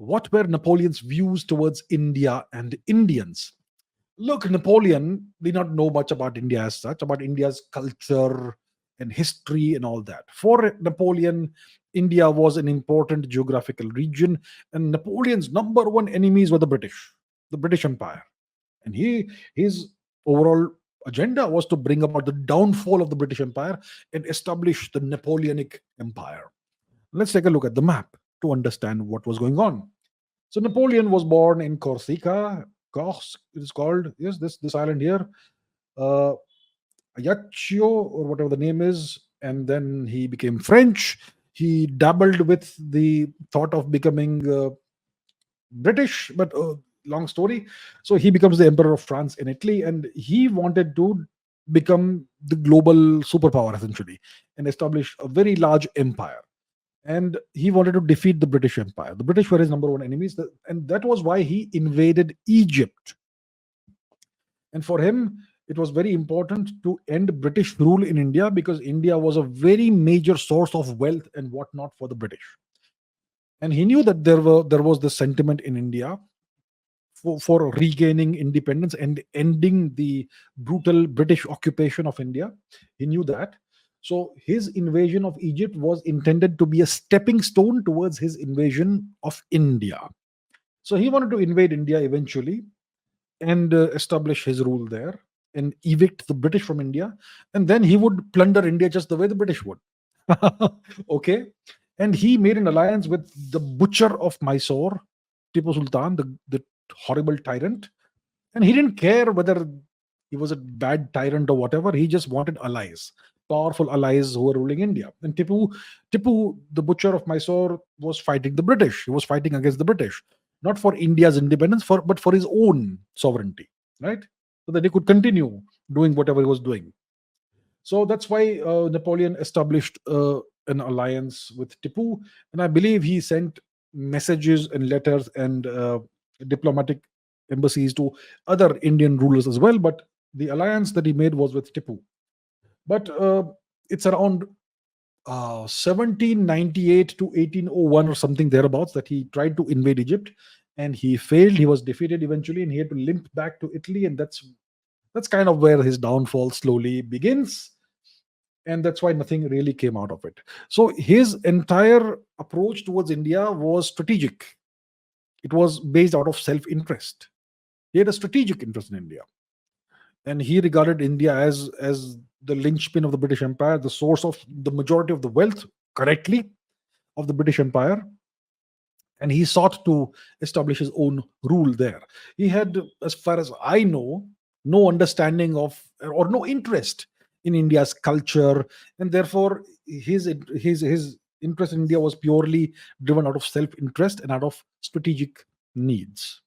What were Napoleon's views towards India and Indians? Look, Napoleon did not know much about India as such, about India's culture and history and all that. For Napoleon, India was an important geographical region, and Napoleon's number one enemies were the British Empire. And his overall agenda was to bring about the downfall of the British Empire and establish the Napoleonic Empire. Let's take a look at the map to understand what was going on. So Napoleon was born in Corsica. Corse, it is called. Yes, this island here, uh, Ajaccio or whatever the name is, and then he became French. He dabbled with the thought of becoming British, but long story. So he becomes the Emperor of France in Italy, and he wanted to become the global superpower essentially and establish a very large empire. And he wanted to defeat the British Empire. The British were his number one enemies, and that was why he invaded Egypt. And for him, it was very important to end British rule in India because India was a very major source of wealth and whatnot for the British. And he knew that there was this sentiment in India for regaining independence and ending the brutal British occupation of India. He knew that. So his invasion of Egypt was intended to be a stepping stone towards his invasion of India. So he wanted to invade India eventually and establish his rule there and evict the British from India. And then he would plunder India just the way the British would. Okay. And he made an alliance with the butcher of Mysore, Tipu Sultan, the horrible tyrant. And he didn't care whether he was a bad tyrant or whatever. He just wanted allies, powerful allies who were ruling India. And Tipu, the butcher of Mysore, was fighting the British. He was fighting against the British, not for India's independence, but for his own sovereignty, right? So that he could continue doing whatever he was doing. So that's why Napoleon established an alliance with Tipu, and I believe he sent messages and letters and diplomatic embassies to other Indian rulers as well. But the alliance that he made was with Tipu. But it's around 1798 to 1801 or something thereabouts that he tried to invade Egypt, and he failed. He was defeated eventually, and he had to limp back to Italy, and that's kind of where his downfall slowly begins. And that's why nothing really came out of it. So his entire approach towards India was strategic. It was based out of self-interest. He had a strategic interest in India, and he regarded India as the linchpin of the British Empire, the source of the majority of the wealth, correctly, of the British Empire. And he sought to establish his own rule there. He had, as far as I know, no understanding of or no interest in India's culture, and therefore his interest in India was purely driven out of self-interest and out of strategic needs.